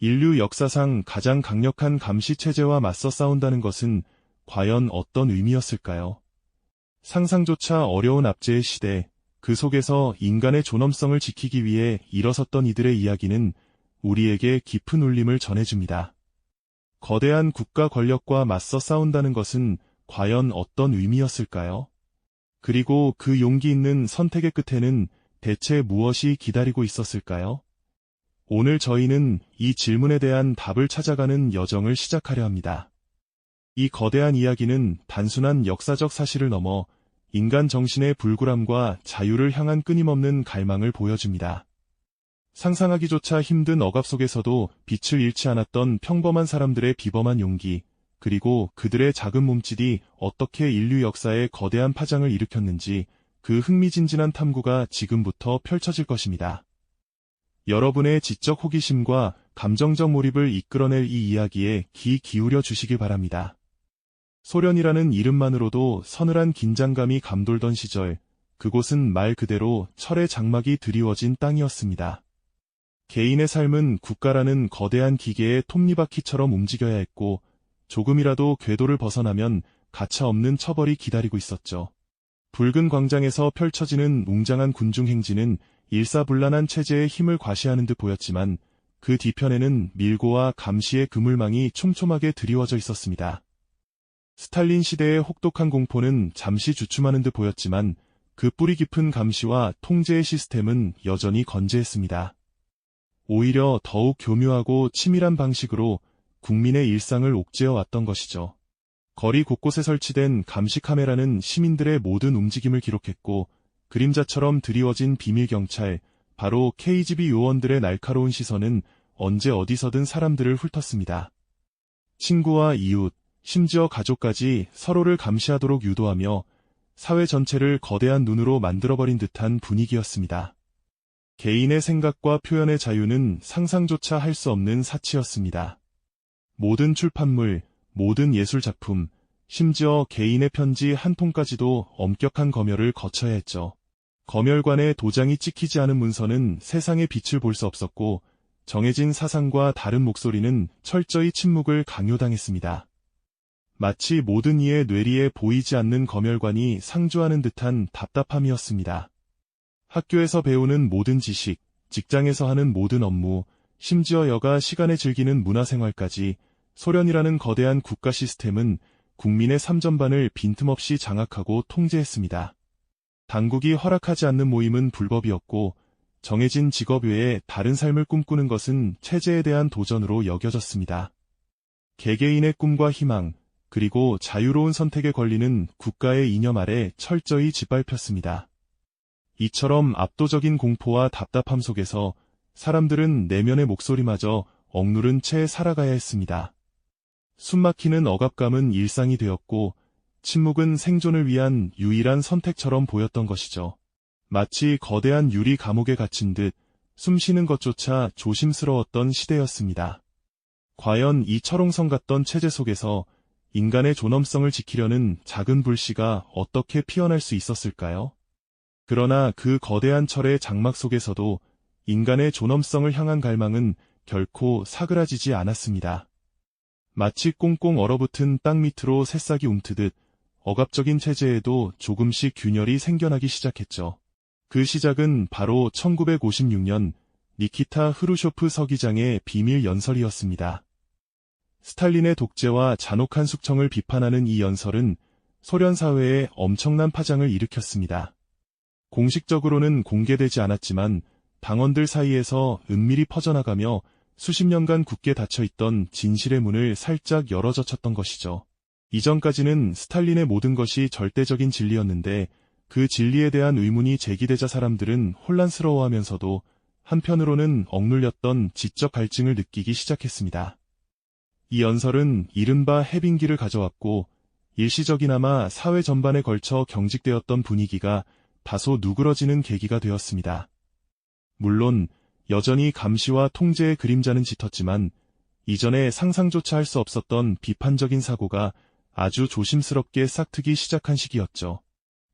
인류 역사상 가장 강력한 감시 체제와 맞서 싸운다는 것은 과연 어떤 의미였을까요? 상상조차 어려운 압제의 시대, 그 속에서 인간의 존엄성을 지키기 위해 일어섰던 이들의 이야기는 우리에게 깊은 울림을 전해줍니다. 거대한 국가 권력과 맞서 싸운다는 것은 과연 어떤 의미였을까요? 그리고 그 용기 있는 선택의 끝에는 대체 무엇이 기다리고 있었을까요? 오늘 저희는 이 질문에 대한 답을 찾아가는 여정을 시작하려 합니다. 이 거대한 이야기는 단순한 역사적 사실을 넘어 인간 정신의 불굴함과 자유를 향한 끊임없는 갈망을 보여줍니다. 상상하기조차 힘든 억압 속에서도 빛을 잃지 않았던 평범한 사람들의 비범한 용기, 그리고 그들의 작은 몸짓이 어떻게 인류 역사에 거대한 파장을 일으켰는지 그 흥미진진한 탐구가 지금부터 펼쳐질 것입니다. 여러분의 지적 호기심과 감정적 몰입을 이끌어낼 이 이야기에 귀 기울여 주시길 바랍니다. 소련이라는 이름만으로도 서늘한 긴장감이 감돌던 시절, 그곳은 말 그대로 철의 장막이 드리워진 땅이었습니다. 개인의 삶은 국가라는 거대한 기계의 톱니바퀴처럼 움직여야 했고, 조금이라도 궤도를 벗어나면 가차없는 처벌이 기다리고 있었죠. 붉은 광장에서 펼쳐지는 웅장한 군중 행진은 일사불란한 체제의 힘을 과시하는 듯 보였지만 그 뒤편에는 밀고와 감시의 그물망이 촘촘하게 드리워져 있었습니다. 스탈린 시대의 혹독한 공포는 잠시 주춤하는 듯 보였지만 그 뿌리 깊은 감시와 통제의 시스템은 여전히 건재했습니다. 오히려 더욱 교묘하고 치밀한 방식으로 국민의 일상을 옥죄어 왔던 것이죠. 거리 곳곳에 설치된 감시 카메라는 시민들의 모든 움직임을 기록했고 그림자처럼 드리워진 비밀경찰, 바로 KGB 요원들의 날카로운 시선은 언제 어디서든 사람들을 훑었습니다. 친구와 이웃, 심지어 가족까지 서로를 감시하도록 유도하며 사회 전체를 거대한 눈으로 만들어버린 듯한 분위기였습니다. 개인의 생각과 표현의 자유는 상상조차 할 수 없는 사치였습니다. 모든 출판물, 모든 예술작품, 심지어 개인의 편지 한 통까지도 엄격한 검열을 거쳐야 했죠. 검열관의 도장이 찍히지 않은 문서는 세상의 빛을 볼 수 없었고 정해진 사상과 다른 목소리는 철저히 침묵을 강요당했습니다. 마치 모든 이의 뇌리에 보이지 않는 검열관이 상주하는 듯한 답답함이었습니다. 학교에서 배우는 모든 지식, 직장에서 하는 모든 업무, 심지어 여가 시간에 즐기는 문화생활까지 소련이라는 거대한 국가 시스템은 국민의 삶전반을 빈틈없이 장악하고 통제했습니다. 당국이 허락하지 않는 모임은 불법이었고 정해진 직업 외에 다른 삶을 꿈꾸는 것은 체제에 대한 도전으로 여겨졌습니다. 개개인의 꿈과 희망, 그리고 자유로운 선택의 권리는 국가의 이념 아래 철저히 짓밟혔습니다. 이처럼 압도적인 공포와 답답함 속에서 사람들은 내면의 목소리마저 억누른 채 살아가야 했습니다. 숨막히는 억압감은 일상이 되었고 침묵은 생존을 위한 유일한 선택처럼 보였던 것이죠. 마치 거대한 유리 감옥에 갇힌 듯 숨쉬는 것조차 조심스러웠던 시대였습니다. 과연 이 철옹성 같던 체제 속에서 인간의 존엄성을 지키려는 작은 불씨가 어떻게 피어날 수 있었을까요? 그러나 그 거대한 철의 장막 속에서도 인간의 존엄성을 향한 갈망은 결코 사그라지지 않았습니다. 마치 꽁꽁 얼어붙은 땅 밑으로 새싹이 움트듯 억압적인 체제에도 조금씩 균열이 생겨나기 시작했죠. 그 시작은 바로 1956년 니키타 흐루쇼프 서기장의 비밀 연설이었습니다. 스탈린의 독재와 잔혹한 숙청을 비판하는 이 연설은 소련 사회에 엄청난 파장을 일으켰습니다. 공식적으로는 공개되지 않았지만 당원들 사이에서 은밀히 퍼져나가며 수십 년간 굳게 닫혀있던 진실의 문을 살짝 열어젖혔던 것이죠. 이전까지는 스탈린의 모든 것이 절대적인 진리였는데 그 진리에 대한 의문이 제기되자 사람들은 혼란스러워하면서도 한편으로는 억눌렸던 지적 갈증을 느끼기 시작했습니다. 이 연설은 이른바 해빙기를 가져왔고 일시적이나마 사회 전반에 걸쳐 경직되었던 분위기가 다소 누그러지는 계기가 되었습니다. 물론 여전히 감시와 통제의 그림자는 짙었지만 이전에 상상조차 할 수 없었던 비판적인 사고가 아주 조심스럽게 싹트기 시작한 시기였죠.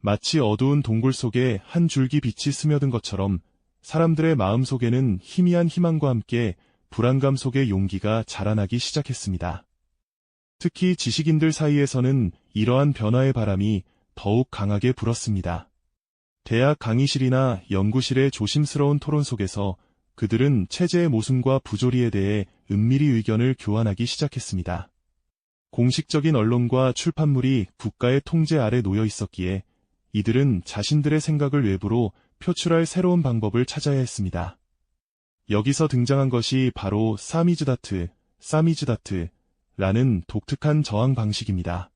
마치 어두운 동굴 속에 한 줄기 빛이 스며든 것처럼 사람들의 마음 속에는 희미한 희망과 함께 불안감 속에 용기가 자라나기 시작했습니다. 특히 지식인들 사이에서는 이러한 변화의 바람이 더욱 강하게 불었습니다. 대학 강의실이나 연구실의 조심스러운 토론 속에서 그들은 체제의 모순과 부조리에 대해 은밀히 의견을 교환하기 시작했습니다. 공식적인 언론과 출판물이 국가의 통제 아래 놓여 있었기에 이들은 자신들의 생각을 외부로 표출할 새로운 방법을 찾아야 했습니다. 여기서 등장한 것이 바로 사미즈다트라는 독특한 저항 방식입니다.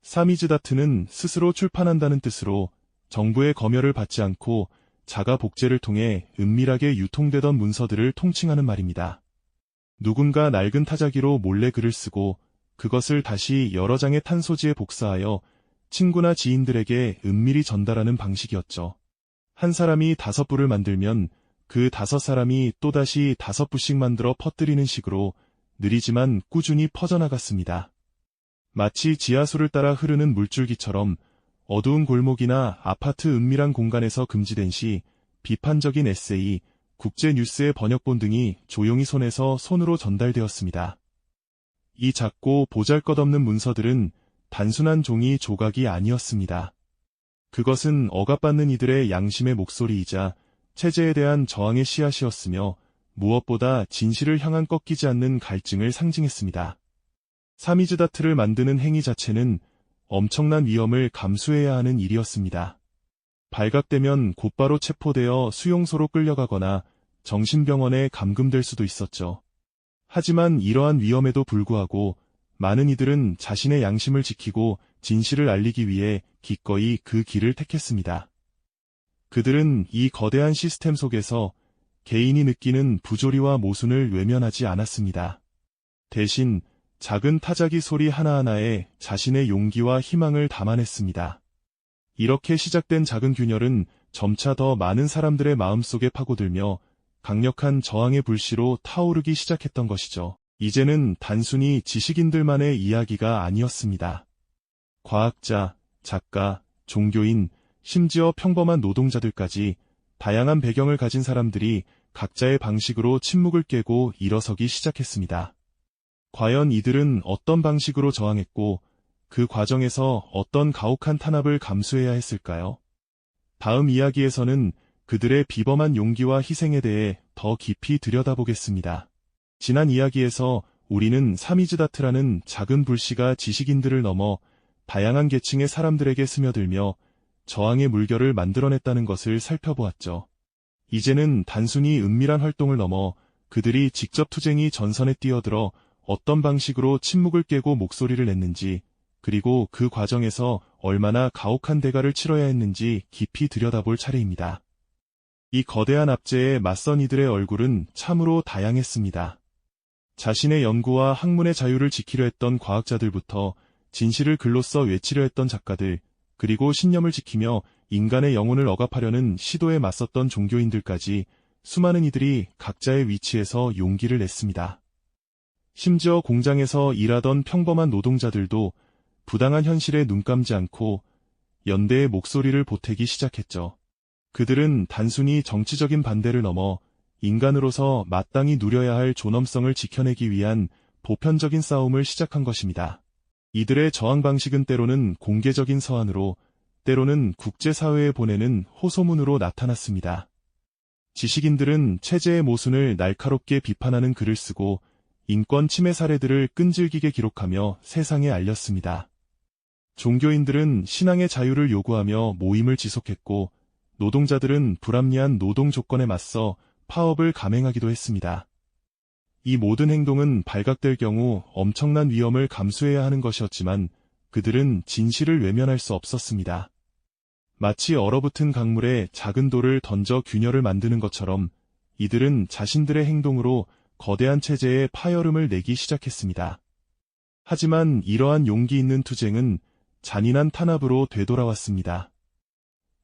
사미즈다트는 스스로 출판한다는 뜻으로 정부의 검열을 받지 않고 자가 복제를 통해 은밀하게 유통되던 문서들을 통칭하는 말입니다. 누군가 낡은 타자기로 몰래 글을 쓰고 그것을 다시 여러 장의 탄소지에 복사하여 친구나 지인들에게 은밀히 전달하는 방식이었죠. 한 사람이 5부를 만들면 그 5사람이 또다시 5부씩 만들어 퍼뜨리는 식으로 느리지만 꾸준히 퍼져나갔습니다. 마치 지하수를 따라 흐르는 물줄기처럼 어두운 골목이나 아파트 은밀한 공간에서 금지된 시, 비판적인 에세이, 국제 뉴스의 번역본 등이 조용히 손에서 손으로 전달되었습니다. 이 작고 보잘것없는 문서들은 단순한 종이 조각이 아니었습니다. 그것은 억압받는 이들의 양심의 목소리이자 체제에 대한 저항의 씨앗이었으며 무엇보다 진실을 향한 꺾이지 않는 갈증을 상징했습니다. 사미즈다트를 만드는 행위 자체는 엄청난 위험을 감수해야 하는 일이었습니다. 발각되면 곧바로 체포되어 수용소로 끌려가거나 정신병원에 감금될 수도 있었죠. 하지만 이러한 위험에도 불구하고 많은 이들은 자신의 양심을 지키고 진실을 알리기 위해 기꺼이 그 길을 택했습니다. 그들은 이 거대한 시스템 속에서 개인이 느끼는 부조리와 모순을 외면하지 않았습니다. 대신 작은 타자기 소리 하나하나에 자신의 용기와 희망을 담아냈습니다. 이렇게 시작된 작은 균열은 점차 더 많은 사람들의 마음속에 파고들며 강력한 저항의 불씨로 타오르기 시작했던 것이죠. 이제는 단순히 지식인들만의 이야기가 아니었습니다. 과학자, 작가, 종교인, 심지어 평범한 노동자들까지 다양한 배경을 가진 사람들이 각자의 방식으로 침묵을 깨고 일어서기 시작했습니다. 과연 이들은 어떤 방식으로 저항했고 그 과정에서 어떤 가혹한 탄압을 감수해야 했을까요? 다음 이야기에서는 그들의 비범한 용기와 희생에 대해 더 깊이 들여다보겠습니다. 지난 이야기에서 우리는 사미즈다트라는 작은 불씨가 지식인들을 넘어 다양한 계층의 사람들에게 스며들며 저항의 물결을 만들어냈다는 것을 살펴보았죠. 이제는 단순히 은밀한 활동을 넘어 그들이 직접 투쟁이 전선에 뛰어들어 어떤 방식으로 침묵을 깨고 목소리를 냈는지, 그리고 그 과정에서 얼마나 가혹한 대가를 치러야 했는지 깊이 들여다볼 차례입니다. 이 거대한 압제에 맞선 이들의 얼굴은 참으로 다양했습니다. 자신의 연구와 학문의 자유를 지키려 했던 과학자들부터 진실을 글로써 외치려 했던 작가들, 그리고 신념을 지키며 인간의 영혼을 억압하려는 시도에 맞섰던 종교인들까지 수많은 이들이 각자의 위치에서 용기를 냈습니다. 심지어 공장에서 일하던 평범한 노동자들도 부당한 현실에 눈 감지 않고 연대의 목소리를 보태기 시작했죠. 그들은 단순히 정치적인 반대를 넘어 인간으로서 마땅히 누려야 할 존엄성을 지켜내기 위한 보편적인 싸움을 시작한 것입니다. 이들의 저항 방식은 때로는 공개적인 서한으로, 때로는 국제사회에 보내는 호소문으로 나타났습니다. 지식인들은 체제의 모순을 날카롭게 비판하는 글을 쓰고 인권 침해 사례들을 끈질기게 기록하며 세상에 알렸습니다. 종교인들은 신앙의 자유를 요구하며 모임을 지속했고, 노동자들은 불합리한 노동 조건에 맞서 파업을 감행하기도 했습니다. 이 모든 행동은 발각될 경우 엄청난 위험을 감수해야 하는 것이었지만 그들은 진실을 외면할 수 없었습니다. 마치 얼어붙은 강물에 작은 돌을 던져 균열을 만드는 것처럼 이들은 자신들의 행동으로 거대한 체제에 파열음을 내기 시작했습니다. 하지만 이러한 용기 있는 투쟁은 잔인한 탄압으로 되돌아왔습니다.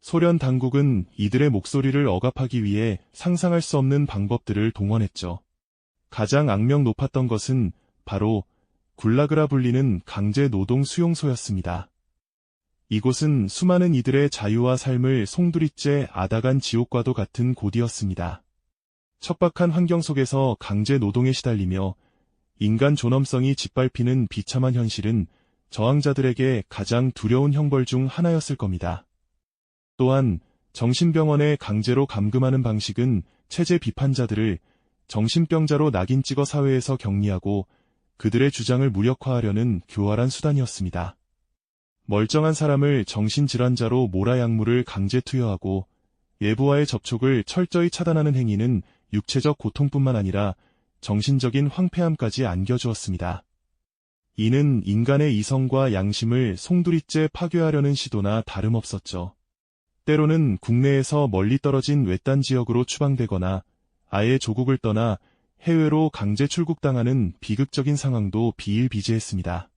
소련 당국은 이들의 목소리를 억압하기 위해 상상할 수 없는 방법들을 동원했죠. 가장 악명 높았던 것은 바로 굴라그라 불리는 강제 노동 수용소였습니다. 이곳은 수많은 이들의 자유와 삶을 송두리째 앗아간 지옥과도 같은 곳이었습니다. 척박한 환경 속에서 강제 노동에 시달리며 인간 존엄성이 짓밟히는 비참한 현실은 저항자들에게 가장 두려운 형벌 중 하나였을 겁니다. 또한 정신병원에 강제로 감금하는 방식은 체제 비판자들을 정신병자로 낙인 찍어 사회에서 격리하고 그들의 주장을 무력화하려는 교활한 수단이었습니다. 멀쩡한 사람을 정신질환자로 몰아 약물을 강제 투여하고 외부와의 접촉을 철저히 차단하는 행위는 육체적 고통뿐만 아니라 정신적인 황폐함까지 안겨주었습니다. 이는 인간의 이성과 양심을 송두리째 파괴하려는 시도나 다름없었죠. 때로는 국내에서 멀리 떨어진 외딴 지역으로 추방되거나 아예 조국을 떠나 해외로 강제 출국당하는 비극적인 상황도 비일비재했습니다.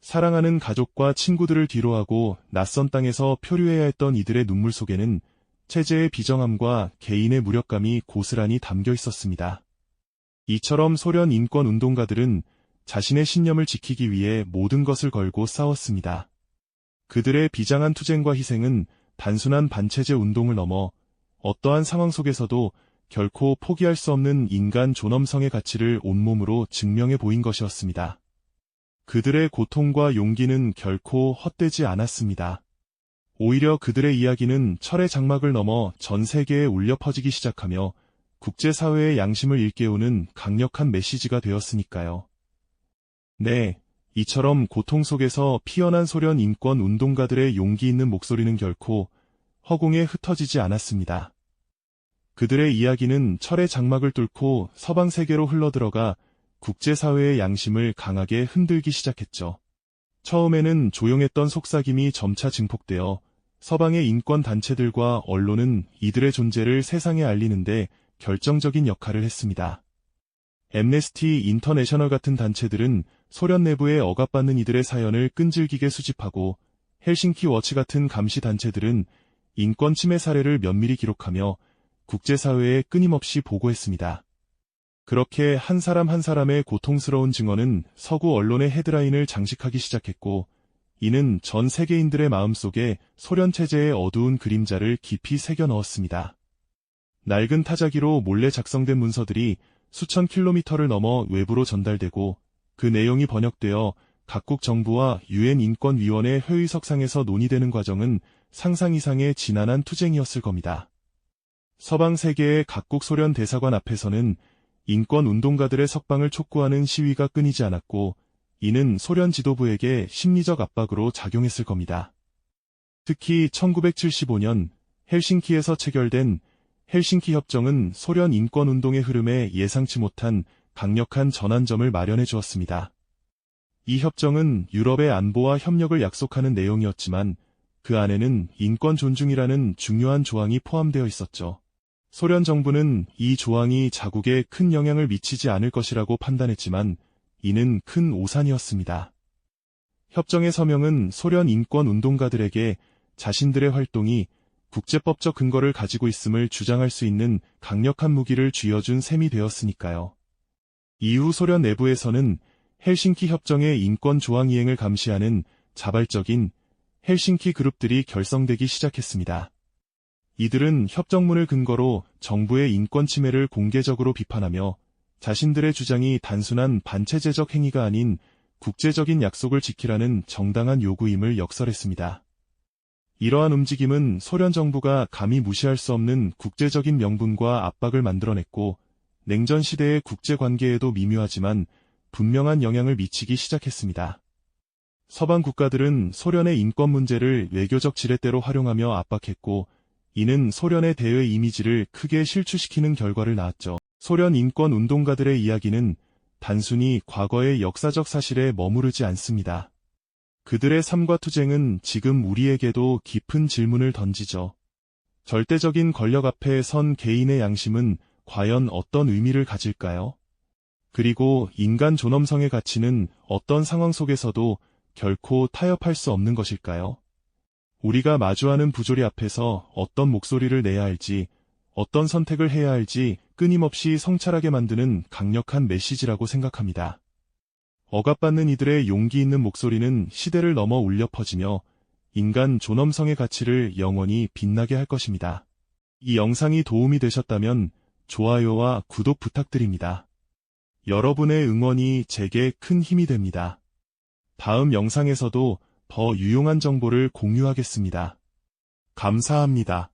사랑하는 가족과 친구들을 뒤로하고 낯선 땅에서 표류해야 했던 이들의 눈물 속에는 체제의 비정함과 개인의 무력감이 고스란히 담겨 있었습니다. 이처럼 소련 인권 운동가들은 자신의 신념을 지키기 위해 모든 것을 걸고 싸웠습니다. 그들의 비장한 투쟁과 희생은 단순한 반체제 운동을 넘어 어떠한 상황 속에서도 결코 포기할 수 없는 인간 존엄성의 가치를 온몸으로 증명해 보인 것이었습니다. 그들의 고통과 용기는 결코 헛되지 않았습니다. 오히려 그들의 이야기는 철의 장막을 넘어 전 세계에 울려 퍼지기 시작하며 국제사회의 양심을 일깨우는 강력한 메시지가 되었으니까요. 네, 이처럼 고통 속에서 피어난 소련 인권 운동가들의 용기 있는 목소리는 결코 허공에 흩어지지 않았습니다. 그들의 이야기는 철의 장막을 뚫고 서방 세계로 흘러들어가 국제사회의 양심을 강하게 흔들기 시작했죠. 처음에는 조용했던 속삭임이 점차 증폭되어 서방의 인권 단체들과 언론은 이들의 존재를 세상에 알리는데 결정적인 역할을 했습니다. 앰네스티 인터내셔널 같은 단체들은 소련 내부에 억압받는 이들의 사연을 끈질기게 수집하고 헬싱키 워치 같은 감시 단체들은 인권 침해 사례를 면밀히 기록하며 국제사회에 끊임없이 보고했습니다. 그렇게 한 사람 한 사람의 고통스러운 증언은 서구 언론의 헤드라인을 장식하기 시작했고, 이는 전 세계인들의 마음속에 소련 체제의 어두운 그림자를 깊이 새겨 넣었습니다. 낡은 타자기로 몰래 작성된 문서들이 수천 킬로미터를 넘어 외부로 전달되고 그 내용이 번역되어 각국 정부와 유엔 인권위원회 회의석상에서 논의되는 과정은 상상 이상의 지난한 투쟁이었을 겁니다. 서방 세계의 각국 소련 대사관 앞에서는 인권 운동가들의 석방을 촉구하는 시위가 끊이지 않았고, 이는 소련 지도부에게 심리적 압박으로 작용했을 겁니다. 특히 1975년 헬싱키에서 체결된 헬싱키 협정은 소련 인권 운동의 흐름에 예상치 못한 강력한 전환점을 마련해 주었습니다. 이 협정은 유럽의 안보와 협력을 약속하는 내용이었지만 그 안에는 인권 존중이라는 중요한 조항이 포함되어 있었죠. 소련 정부는 이 조항이 자국에 큰 영향을 미치지 않을 것이라고 판단했지만 이는 큰 오산이었습니다. 협정의 서명은 소련 인권 운동가들에게 자신들의 활동이 국제법적 근거를 가지고 있음을 주장할 수 있는 강력한 무기를 쥐어준 셈이 되었으니까요. 이후 소련 내부에서는 헬싱키 협정의 인권 조항 이행을 감시하는 자발적인 헬싱키 그룹들이 결성되기 시작했습니다. 이들은 협정문을 근거로 정부의 인권 침해를 공개적으로 비판하며 자신들의 주장이 단순한 반체제적 행위가 아닌 국제적인 약속을 지키라는 정당한 요구임을 역설했습니다. 이러한 움직임은 소련 정부가 감히 무시할 수 없는 국제적인 명분과 압박을 만들어냈고, 냉전 시대의 국제관계에도 미묘하지만 분명한 영향을 미치기 시작했습니다. 서방 국가들은 소련의 인권 문제를 외교적 지렛대로 활용하며 압박했고, 이는 소련의 대외 이미지를 크게 실추시키는 결과를 낳았죠. 소련 인권 운동가들의 이야기는 단순히 과거의 역사적 사실에 머무르지 않습니다. 그들의 삶과 투쟁은 지금 우리에게도 깊은 질문을 던지죠. 절대적인 권력 앞에 선 개인의 양심은 과연 어떤 의미를 가질까요? 그리고 인간 존엄성의 가치는 어떤 상황 속에서도 결코 타협할 수 없는 것일까요? 우리가 마주하는 부조리 앞에서 어떤 목소리를 내야 할지, 어떤 선택을 해야 할지 끊임없이 성찰하게 만드는 강력한 메시지라고 생각합니다. 억압받는 이들의 용기 있는 목소리는 시대를 넘어 울려 퍼지며 인간 존엄성의 가치를 영원히 빛나게 할 것입니다. 이 영상이 도움이 되셨다면 좋아요와 구독 부탁드립니다. 여러분의 응원이 제게 큰 힘이 됩니다. 다음 영상에서도 더 유용한 정보를 공유하겠습니다. 감사합니다.